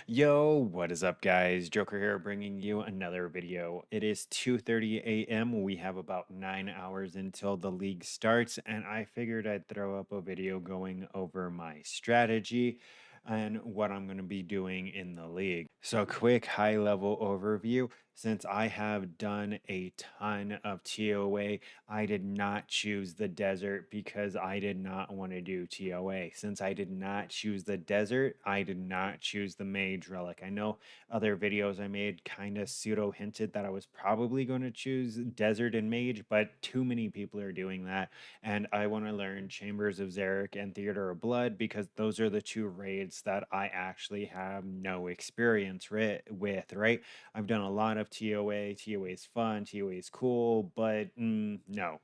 Yo, what is up, guys? Joker here bringing you another video. It is 2:30 a.m. We have about 9 hours until the league starts, and I figured I'd throw up a video going over my strategy and what I'm going to be doing in the league. So, quick high-level overview. Since I have done a ton of TOA, I did not choose the desert because I did not want to do TOA. Since I did not choose the desert, I did not choose the mage relic. I know other videos I made kind of pseudo hinted that I was probably going to choose desert and mage, but too many people are doing that. And I want to learn Chambers of Xeric and Theater of Blood because those are the two raids that I actually have no experience with, right? I've done a lot of TOA. TOA is fun, TOA is cool, but no.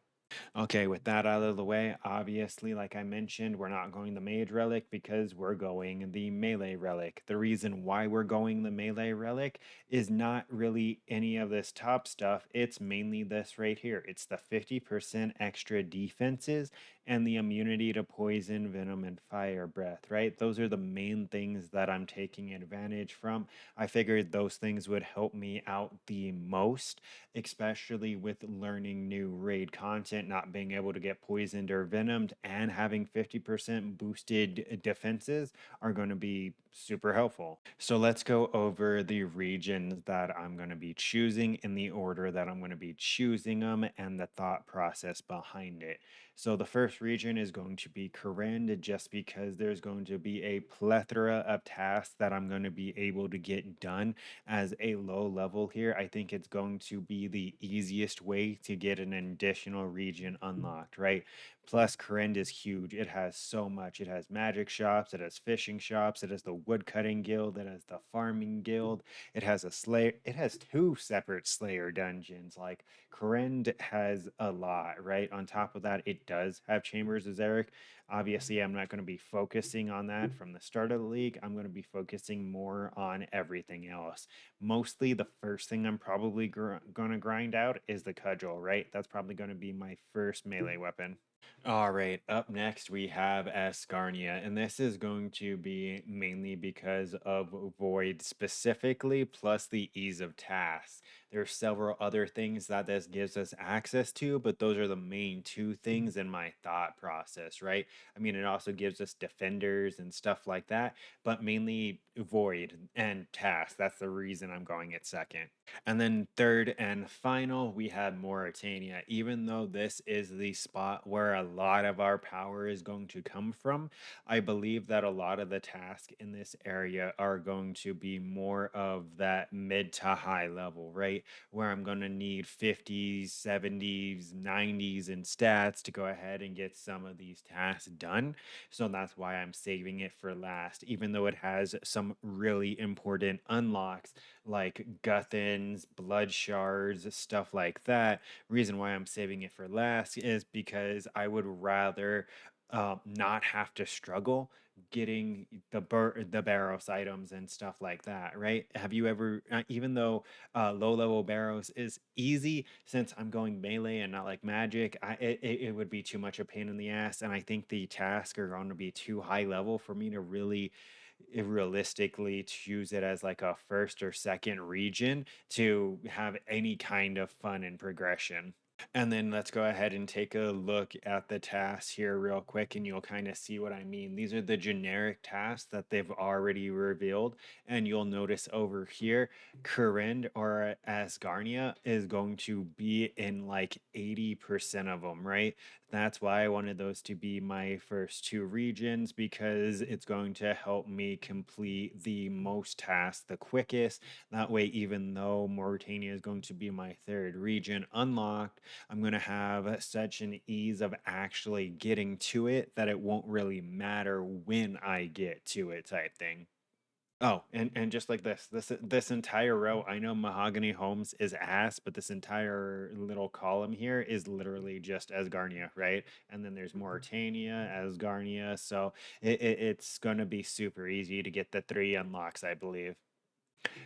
Okay, with that out of the way, obviously, like I mentioned, we're not going the mage relic because we're going the melee relic. The reason why we're going the melee relic is not really any of this top stuff. It's mainly this right here. It's the 50% extra defenses and the immunity to poison, venom, and fire breath, right? Those are the main things that I'm taking advantage from. I figured those things would help me out the most, especially with learning new raid content, not being able to get poisoned or venomed, and having 50% boosted defenses are going to be super helpful. So let's go over the regions that I'm going to be choosing in the order that I'm going to be choosing them and the thought process behind it. So the first region is going to be Kourend, just because there's going to be a plethora of tasks that I'm going to be able to get done as a low level here. I think it's going to be the easiest way to get an additional region unlocked, right? Plus, Kourend is huge. It has so much. It has magic shops, it has fishing shops, it has the woodcutting guild, it has the farming guild, it has a slayer, it has two separate slayer dungeons. Like, Kourend has a lot, right? On top of that, it does have Chambers of Xeric. Obviously, I'm not going to be focusing on that from the start of the league. I'm going to be focusing more on everything else. Mostly the first thing I'm probably going to grind out is the cudgel, right? That's probably going to be my first melee weapon. All right, up next we have Asgarnia, and this is going to be mainly because of Void specifically, plus the ease of tasks. There are several other things that this gives us access to, but those are the main two things in my thought process, right? I mean, it also gives us defenders and stuff like that, but mainly Void and tasks. That's the reason I'm going it second. And then third and final, we have Morytania. Even though this is the spot where a lot of our power is going to come from, I believe that a lot of the tasks in this area are going to be more of that mid to high level, right? Where I'm going to need 50s, 70s, 90s in stats to go ahead and get some of these tasks done. So that's why I'm saving it for last, even though it has some really important unlocks like Guthans, Blood Shards, stuff like that. Reason why I'm saving it for last is because I would rather not have to struggle getting the Barrows items and stuff like that, right? Have you ever, even though low level Barrows is easy, since I'm going melee and not like magic, it would be too much a pain in the ass, and I think the tasks are going to be too high level for me to really realistically choose it as like a first or second region to have any kind of fun and progression. And then let's go ahead and take a look at the tasks here real quick, and you'll kind of see what I mean. These are the generic tasks that they've already revealed, and you'll notice over here, Kourend or Asgarnia is going to be in like 80% of them, right? That's why I wanted those to be my first two regions, because it's going to help me complete the most tasks the quickest. That way, even though Mauritania is going to be my third region unlocked, I'm going to have such an ease of actually getting to it that it won't really matter when I get to it, type thing. Oh, and just like this entire row, I know Mahogany Homes is ass, but this entire little column here is literally just Asgarnia, right? And then there's Morytania, Asgarnia, so it's gonna be super easy to get the three unlocks, I believe.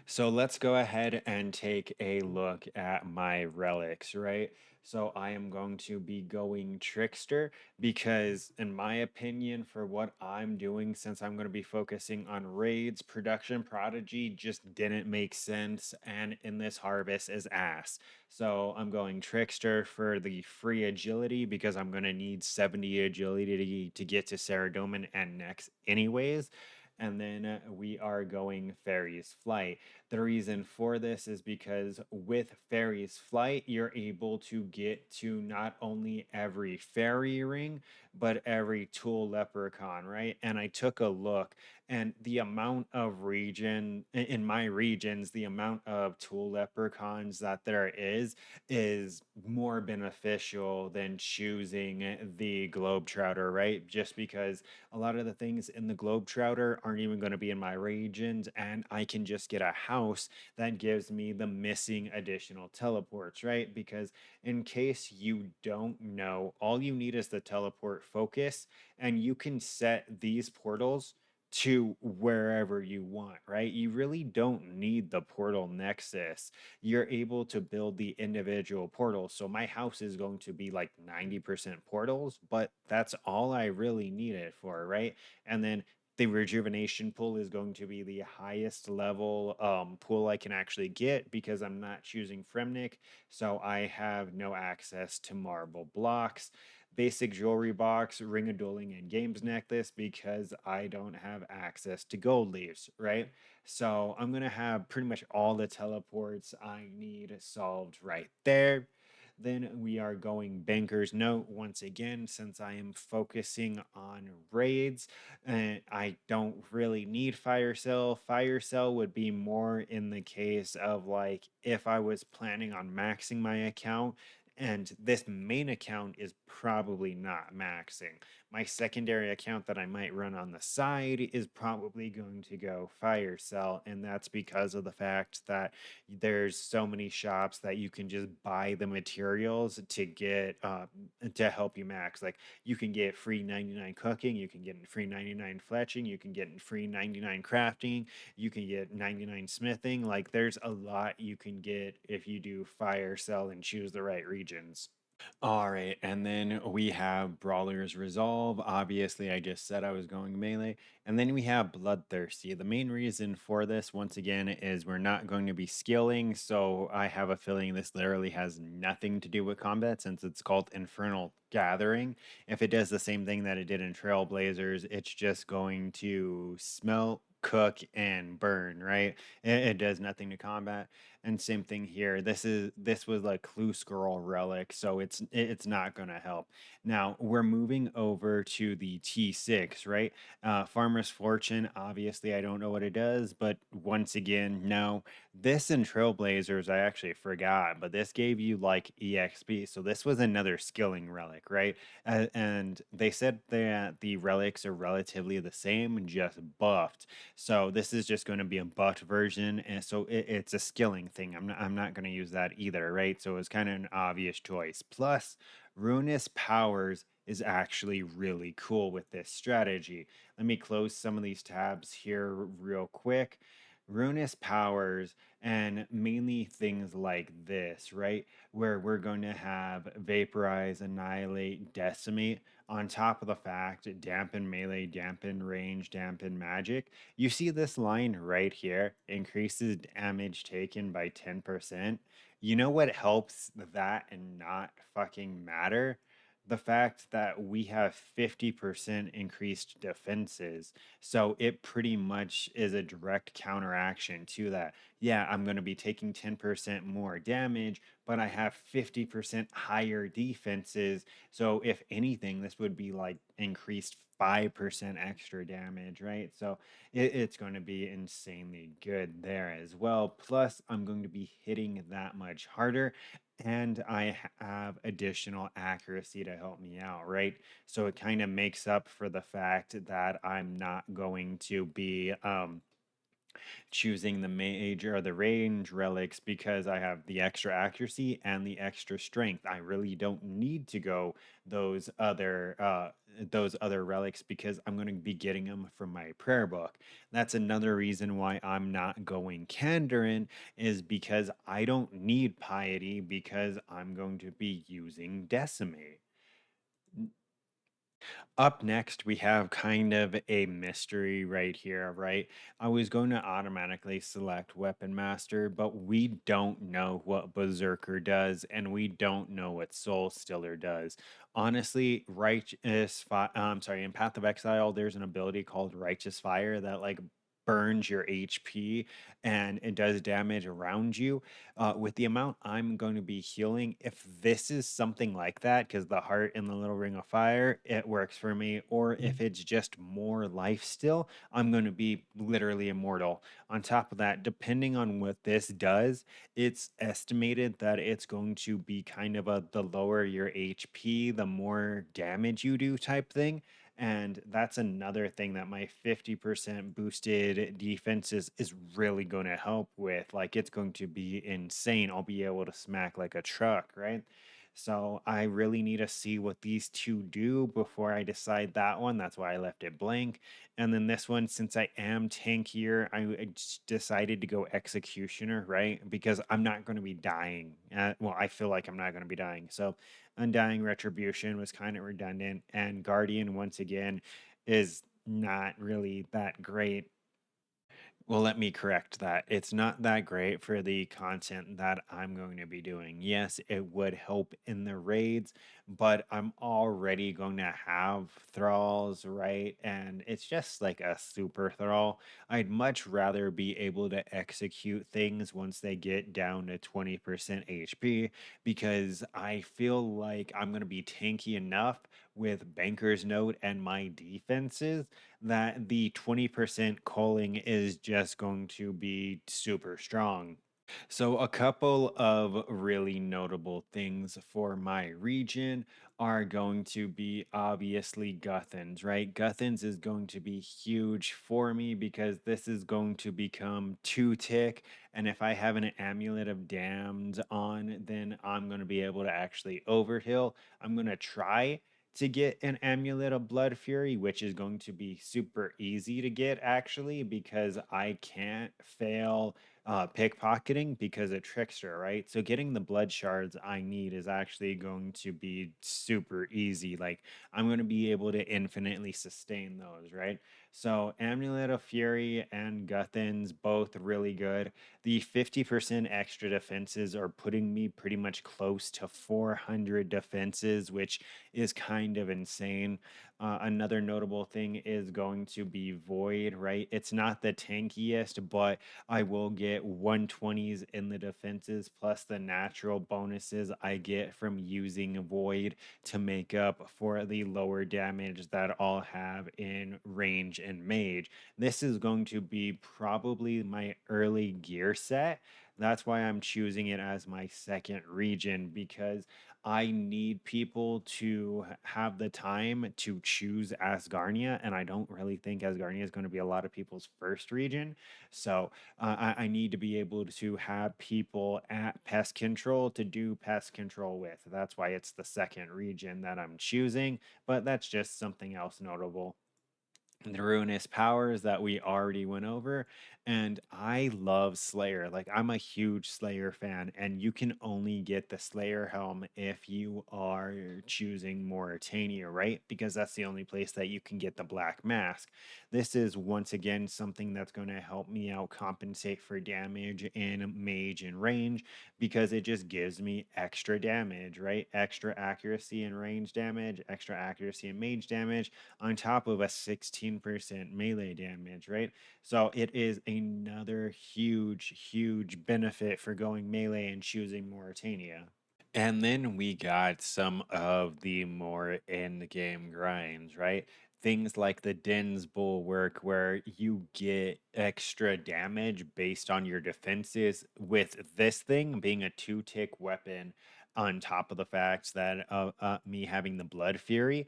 So let's go ahead and take a look at my relics, right? So I am going to be going trickster because, in my opinion, for what I'm doing, since I'm going to be focusing on raids, production prodigy just didn't make sense, and in this harvest is ass. So I'm going trickster for the free agility because I'm going to need 70 agility to get to Saradomin and next, anyways. And then we are going fairies flight. The reason for this is because with Fairy's Flight, you're able to get to not only every fairy ring, but every tool leprechaun, right? And I took a look, and the amount of in my regions, the amount of tool leprechauns that there is more beneficial than choosing the Globetrotter, right? Just because a lot of the things in the Globetrotter aren't even going to be in my regions, and I can just get a house that gives me the missing additional teleports, right? Because in case you don't know, all you need is the teleport focus, and you can set these portals to wherever you want, right? You really don't need the portal nexus. You're able to build the individual portals. So my house is going to be like 90% portals, but that's all I really need it for, right? And then the rejuvenation pool is going to be the highest level pool I can actually get because I'm not choosing Fremnik, so I have no access to marble blocks. Basic jewelry box, ring of dueling, and games necklace because I don't have access to gold leaves, right? So I'm gonna have pretty much all the teleports I need solved right there. Then we are going Banker's Note once again, since I am focusing on raids. I don't really need Fire Cell. Fire Cell would be more in the case of like if I was planning on maxing my account. And this main account is probably not maxing. My secondary account that I might run on the side is probably going to go Fire Cell. And that's because of the fact that there's so many shops that you can just buy the materials to get to help you max. Like you can get free 99 cooking, you can get free 99 fletching, you can get free 99 crafting, you can get 99 smithing. Like there's a lot you can get if you do fire sell and choose the right regions. All right, and then we have Brawler's Resolve. Obviously, I just said I was going melee. And then we have Bloodthirsty. The main reason for this, once again, is we're not going to be skilling. So I have a feeling this literally has nothing to do with combat since it's called Infernal Gathering. If it does the same thing that it did in Trailblazers, it's just going to smell, cook, and burn, right? It does nothing to combat. And same thing here. This was like Clue Scroll Relic, so it's not gonna help. Now we're moving over to the T6, right? Farmer's Fortune. Obviously, I don't know what it does, but once again, no. This in Trailblazers, I actually forgot, but this gave you like EXP. So this was another skilling relic, right? And they said that the relics are relatively the same, just buffed. So this is just going to be a buffed version, and so it's a skilling thing. I'm not going to use that either, right? So it's kind of an obvious choice. Plus, Ruinous Powers is actually really cool with this strategy. Let me close some of these tabs here real quick. Ruinous Powers and mainly things like this, right? Where we're going to have Vaporize, Annihilate, Decimate on top of the fact dampen melee, dampen range, dampen magic. You see this line right here, increases damage taken by 10%. You know what helps that and not fucking matter? The fact that we have 50% increased defenses. So it pretty much is a direct counteraction to that. Yeah, I'm going to be taking 10% more damage, but I have 50% higher defenses. So if anything, this would be like increased 5% extra damage, right? So it's going to be insanely good there as well. Plus, I'm going to be hitting that much harder, and I have additional accuracy to help me out, right? So it kind of makes up for the fact that I'm not going to be choosing the mage or the range relics because I have the extra accuracy and the extra strength. I really don't need to go those other uh those other relics because I'm going to be getting them from my prayer book. That's another reason why I'm not going Kandarin is because I don't need piety because I'm going to be using decimate. Up next, we have kind of a mystery right here, right? I was going to automatically select Weapon Master, but we don't know what Berserker does, and we don't know what Soul Stiller does. Honestly, in Path of Exile, there's an ability called Righteous Fire that like burns your HP and it does damage around you with the amount I'm going to be healing, if this is something like that, because the heart in the little ring of fire, it works for me. Or if it's just more life still, I'm going to be literally immortal. On top of that, depending on what this does, it's estimated that it's going to be kind of a the lower your HP, the more damage you do type thing. And that's another thing that my 50% boosted defense is really going to help with. Like, it's going to be insane. I'll be able to smack like a truck, right? So I really need to see what these two do before I decide that one. That's why I left it blank. And then this one, since I am tankier, I just decided to go executioner, right? Because I'm not going to be dying. Well, I feel like I'm not going to be dying. So Undying Retribution was kind of redundant, and Guardian, once again, is not really that great. Well, let me correct that. It's not that great for the content that I'm going to be doing. Yes, it would help in the raids, but I'm already going to have thralls, right? And it's just like a super thrall. I'd much rather be able to execute things once they get down to 20% HP because I feel like I'm going to be tanky enough with Banker's Note and my defenses that the 20% calling is just going to be super strong. So, a couple of really notable things for my region are going to be obviously Guthans, right? Guthans is going to be huge for me because this is going to become 2 tick. And if I have an Amulet of Damned on, then I'm going to be able to actually overheal. I'm going to try to get an Amulet of Blood Fury, which is going to be super easy to get actually because I can't fail pickpocketing because of trickster, right? So getting the blood shards I need is actually going to be super easy. Like I'm going to be able to infinitely sustain those, right? So Amulet of Fury and Guthans both really good. The 50% extra defenses are putting me pretty much close to 400 defenses, which is kind of insane. Another notable thing is going to be Void, right? It's not the tankiest, but I will get 120s in the defenses plus the natural bonuses I get from using Void to make up for the lower damage that I'll have in range and mage. This is going to be probably my early gear set. That's why I'm choosing it as my second region because I need people to have the time to choose Asgarnia, and I don't really think Asgarnia is going to be a lot of people's first region. So I need to be able to have people at pest control to do pest control with. That's why it's the second region that I'm choosing, but that's just something else notable. The ruinous powers that we already went over, and I love Slayer. Like I'm a huge Slayer fan, and you can only get the Slayer helm if you are choosing Morytania, right? Because that's the only place that you can get the black mask. This is once again something that's going to help me out compensate for damage in mage and range because it just gives me extra damage, right? Extra accuracy and range damage, extra accuracy and mage damage on top of a 16% melee damage, right? So it is another huge benefit for going melee and choosing Morytania. And then we got some of the more end game grinds, right? Things like the Den's Bulwark, where you get extra damage based on your defenses. With this thing being a 2 tick weapon, on top of the fact that me having the Blood Fury,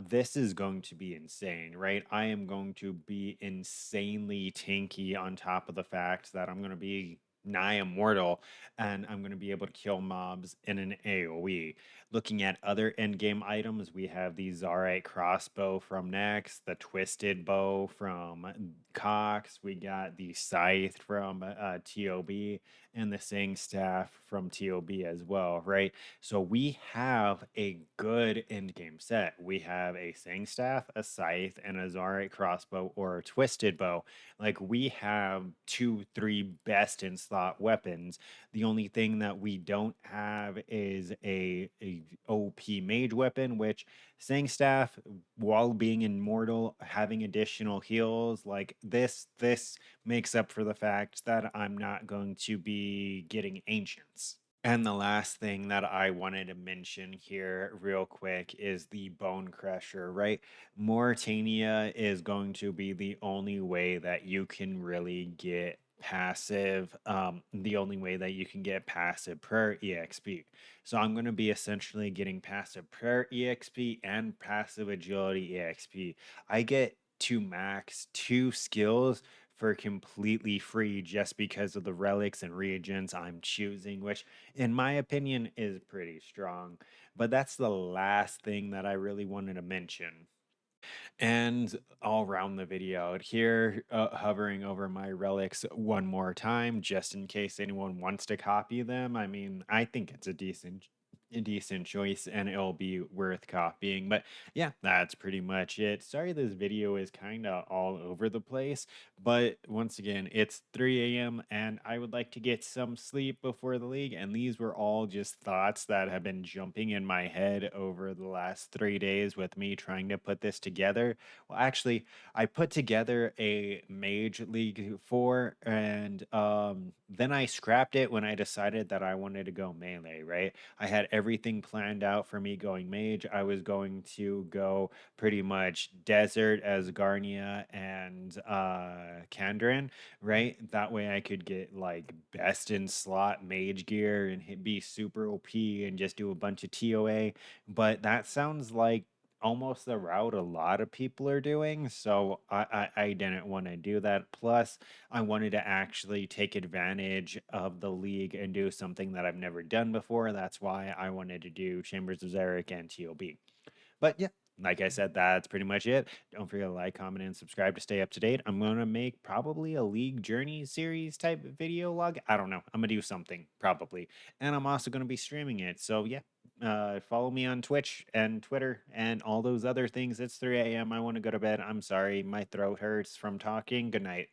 this is going to be insane, right? I am going to be insanely tanky on top of the fact that I'm going to be nigh immortal and I'm going to be able to kill mobs in an AoE. Looking at other endgame items, we have the Zarite crossbow from Nex, the Twisted bow from Cox, we got the Scythe from TOB, and the Sing staff from TOB as well, right? So we have a good end game set. We have a Sing staff, a Scythe, and a Zarite crossbow or a Twisted bow. Like we have two, three best in slot weapons. The only thing that we don't have is a OP mage weapon, which Sing staff, while being immortal, having additional heals, like this makes up for the fact that I'm not going to be getting ancients. And the last thing that I wanted to mention here, real quick, is the Bone Crusher, right? Morytania is going to be the only way that you can really get passive, the only way that you can get passive prayer EXP. So I'm going to be essentially getting passive prayer EXP and passive agility EXP. I get to max two skills for completely free just because of the relics and reagents I'm choosing, which in my opinion is pretty strong. But that's the last thing that I really wanted to mention. And all around the video here, hovering over my relics one more time, just in case anyone wants to copy them. I mean, I think it's a decent choice and it'll be worth copying. But yeah, that's pretty much it. Sorry this video is kind of all over the place, but once again, it's 3 a.m. and I would like to get some sleep before the league. And these were all just thoughts that have been jumping in my head over the last 3 days with me trying to put this together. Well, actually, I put together a Mage League 4 and then I scrapped it when I decided that I wanted to go melee, right? I had everything planned out for me going mage. I was going to go pretty much desert as Asgarnia and Kandrin, right? That way I could get like best in slot mage gear and be super OP and just do a bunch of TOA. But that sounds like almost the route a lot of people are doing. So I didn't want to do that. Plus, I wanted to actually take advantage of the league and do something that I've never done before. That's why I wanted to do Chambers of Zarek and TOB. But yeah, like I said, that's pretty much it. Don't forget to like, comment, and subscribe to stay up to date. I'm gonna make probably a League Journey series type video log. I don't know. I'm gonna do something probably, and I'm also gonna be streaming it. So yeah, follow me on Twitch and Twitter and all those other things. It's 3 a.m. I want to go to bed. I'm sorry, my throat hurts from talking. Good night.